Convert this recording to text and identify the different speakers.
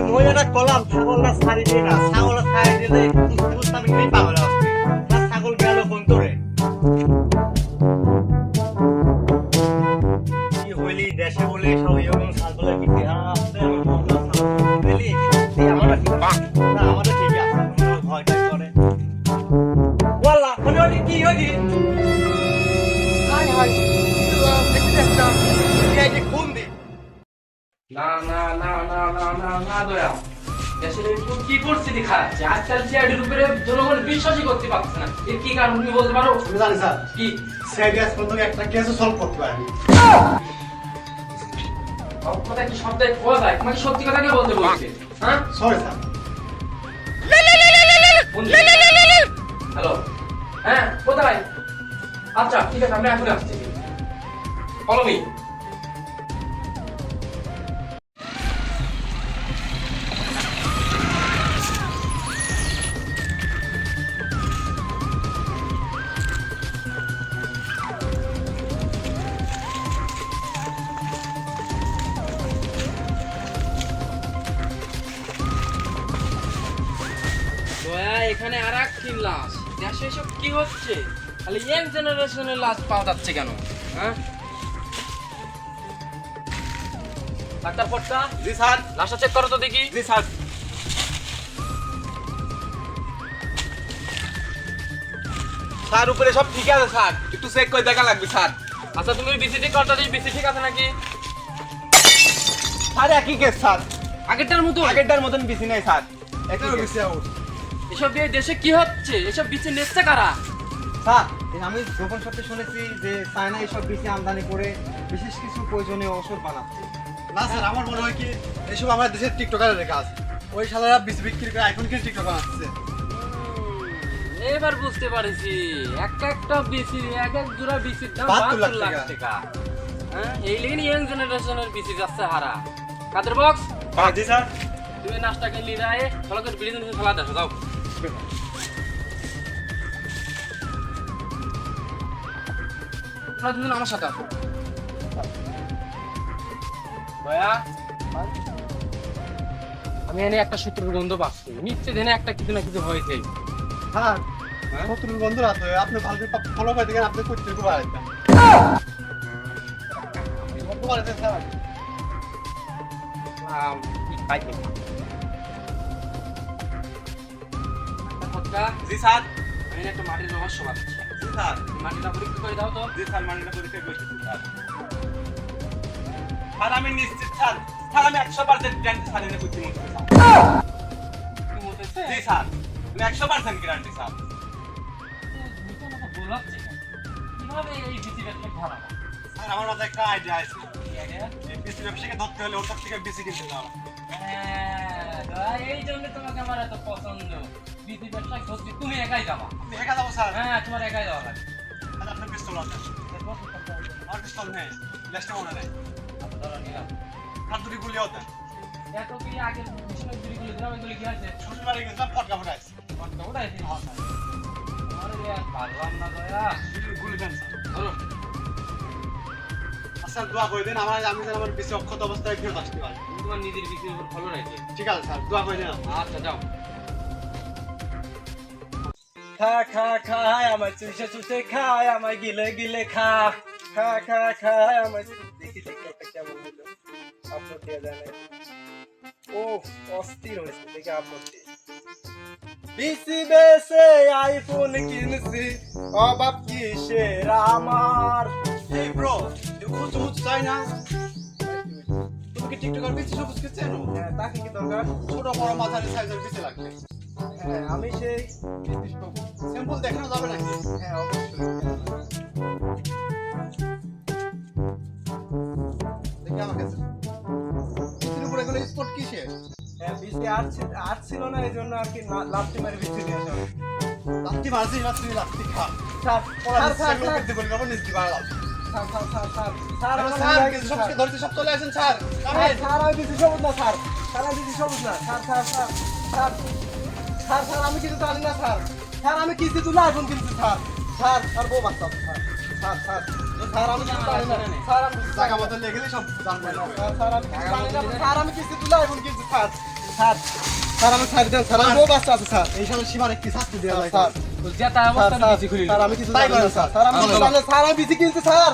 Speaker 1: মহিলাটা কলাম ছাগলটা ছাড়ি দিয়ে না ছাগলটা ছাড়ি দিলে বুঝতে আমি কি পাগল আসছি না ছাগল গেল কোন তোরে কি হইলি দেশে বলে সব এরকম ছাগলের কি দেহা আছে আমার মহল্লা ছাগল দিলি এই আমারটা ঠিক না আমারটা ঠিক আছে আমার ভয়টা করে ওয়াল্লাহ হলি কি হলি হাই হাই দেখতে একটা এই যে কোন দি
Speaker 2: না না না না না না না দয়া দেশের এরকম কি পরিস্থিতি খারাপ আজকাল সিআইডির উপরে জনগণ বিশ্বাসই করতে পারছে না এর কি কারণ তুমি বলতে পারো?
Speaker 1: আমি জানি স্যার
Speaker 2: কি
Speaker 1: সিআইডিএস পর্যন্ত একটা কেসও সলভ করতে পারেনি
Speaker 2: কথা কি শব্দে পাওয়া যায় তোমাকে সত্যি কথা কি বলতে বলছে হ্যাঁ
Speaker 1: সরি স্যার
Speaker 2: হ্যালো হ্যাঁ কোথায় আচ্ছা ঠিক আছে আমরা এখন আসছি ফলো মি এখানে আর এক লাশ দেশে এসব কি হচ্ছে খালি ইয়াং জেনারেশনের লাশ পাওয়া যাচ্ছে কেন হ্যাঁ ডাক্তার ফটকা
Speaker 1: জি স্যার
Speaker 2: লাশটা চেক করো তো দেখি
Speaker 1: জি স্যার স্যার উপরে সব ঠিক আছে স্যার একটু চেক করে দেখা লাগবে স্যার
Speaker 2: আচ্ছা তুমি বিসিটি করতে দিই বিসি ঠিক আছে নাকি
Speaker 1: স্যার একই কেস স্যার
Speaker 2: আগেরটার
Speaker 1: মতন বেশি নাই স্যার একই বেশি আউট
Speaker 2: এসব দিয়ে দেশে কি হচ্ছে এসব বিচে নেচ্ছে কারা
Speaker 1: স্যার আমি গোপন সত্যি শুনেছি যে চায়না এসব বেশি আমদানি করে বিশেষ কিছু প্রয়োজনীয় ওষুধ বানাচ্ছে না স্যার আমার মনে হয় কি এসব আমাদের দেশের টিকটকারের কাজ ওই শালারা বিষ বিক্রি করে এখন কি টিকটক বানাচ্ছে
Speaker 2: এবার বুঝতে পারছি একটা বিসি এক জোড়া বিসির দাম
Speaker 1: 72
Speaker 2: লাখ টাকা হ্যাঁ এই লেগে ইয়াং জেনারেশনের বিসি যাচ্ছে হারা কাদের বক্স
Speaker 1: জি স্যার
Speaker 2: তুমি নাস্তা খেলি রায় ভালো করে বিড়ি দিন ফেলা দাও যাও আপনারা দুজন আমার সাথে আসো দয়া আমি এনে একটা সূত্রের গন্ধ পাচ্ছি নিশ্চয় জেনে একটা কিছু না কিছু হয়েছে
Speaker 1: হ্যাঁ শত্রুর বন্ধু আছে আপনি ভালো ফলো করে দেখেন আপনি করতে খুব আরেকটা স্যার জি স্যার
Speaker 2: আমি একটা মাটির রহস্য পাচ্ছি
Speaker 1: জি স্যার
Speaker 2: মাটিটা পরীক্ষা করে দাও তো
Speaker 1: জি স্যার মানিটা পরীক্ষা করতেছি স্যার স্যার আমি নিশ্চিত স্যার স্যার আমি 100% গ্যারান্টি স্যার এনে করতে মনে করছি
Speaker 2: কি বলতেছে
Speaker 1: জি স্যার আমি 100% গ্যারান্টি স্যার
Speaker 2: বলাচ্ছে কিভাবে এই বিসি ব্যবসা ধরা
Speaker 1: স্যার আমার মাথায় একটা আইডিয়া আছে এই বিসি ব্যবসাকে ধরতে হলে ওর থেকে বেশি কিনতে হবে
Speaker 2: এই জন্য তোমাকে আমার এত পছন্দ বিসি ব্যবসা ধরছি তুমি একাই যাবা
Speaker 1: আমি একা যাবো স্যার
Speaker 2: হ্যাঁ তোমার একাই যাওয়া লাগবে
Speaker 1: তাহলে আপনার পিস্তল আছে আমার পিস্তল নেই লেস্টে মনে নেই হাত দুটি গুলি হতেন
Speaker 2: এত কি আগে মিশনের গুলিগুলো দিলাম এগুলো কি আছে
Speaker 1: শ্বশুর বাড়ি গেছিলাম ফটকা ফটাইছি
Speaker 2: ওটাই আরে পারলাম না দয়া
Speaker 1: গুলি দেন স্যার
Speaker 2: ধরো
Speaker 1: স্যার দোয়া করে দিন আমি যেন আমার বেশি অক্ষত অবস্থায় ফেরত আসতে পারি
Speaker 2: তোমার নিজের বিসির উপর ফলো রাখি
Speaker 1: ঠিক আছে স্যার দোয়া করে দিন
Speaker 2: আচ্ছা যাও
Speaker 1: খা খা খায় আমার চুষে চুষে খায় আমার গিলে গিলে খা খা খা খায় আমার দেখি টিকটকটা কেমন হলো আপলোড দিয়ে জানে ও অস্থির হয়েছে দেখে আপলোড দিয়ে বিসি বেসে আইফোন কিনছি অভাব কিসের আমার এই ব্রো তুই খুঁজ মুচ চাই না তুমি কি টিকটকার বিসি সবুজ কে চেনো হ্যাঁ তাকে কি দরকার ছোট বড় মাথার সাইজের বিসি লাগবে হ্যাঁ আমি সেই বিসি সবুজ স্যাম্পল দেখানো যাবে নাকি হ্যাঁ অবশ্যই দেখি আমার কাছে বিসির উপরে কোনো স্পট কিসে হ্যাঁ বিসি আর ছিল না এইজন্য আর কি লাস্টে মারি বিসি নিয়ে আসা লাস্টে মারছি লাস্টে খা স্যার স্যার করতে বলি বাবা নিস্তি বাড়াও স্যার সবকে ধরতে সব চলে আসেন স্যার স্যার আমি বিসি সবুজ না স্যার স্যার আমি বিসি সবুজ না sir sir sir sir sir sir আমি কিছু জানি না স্যার স্যার আমি কিস্তি তুলে আইফোন কিনছি স্যার স্যার স্যার বউ বাচ্চা স্যার স্যার স্যার স্যার আমি কিছু জানি না স্যার আমি জায়গা মতো লেগে সব জানবো স্যার স্যার আমি কিছু জানি না স্যার আমি কিস্তি তুলে আইফোন কিনছি স্যার স্যার স্যার আমার ছাড় দেন স্যার আমার বউ বাচ্চা আছে স্যার
Speaker 3: এই সাথে সীমার একটি শাস্তি দেওয়া যায়
Speaker 1: স্যার
Speaker 2: তো যেটা অবস্থা বেশি খুলি
Speaker 1: স্যার আমি কিছু জানি না স্যার স্যার আমি কিছু জানি না স্যার আমি বিসি কিনছি স্যার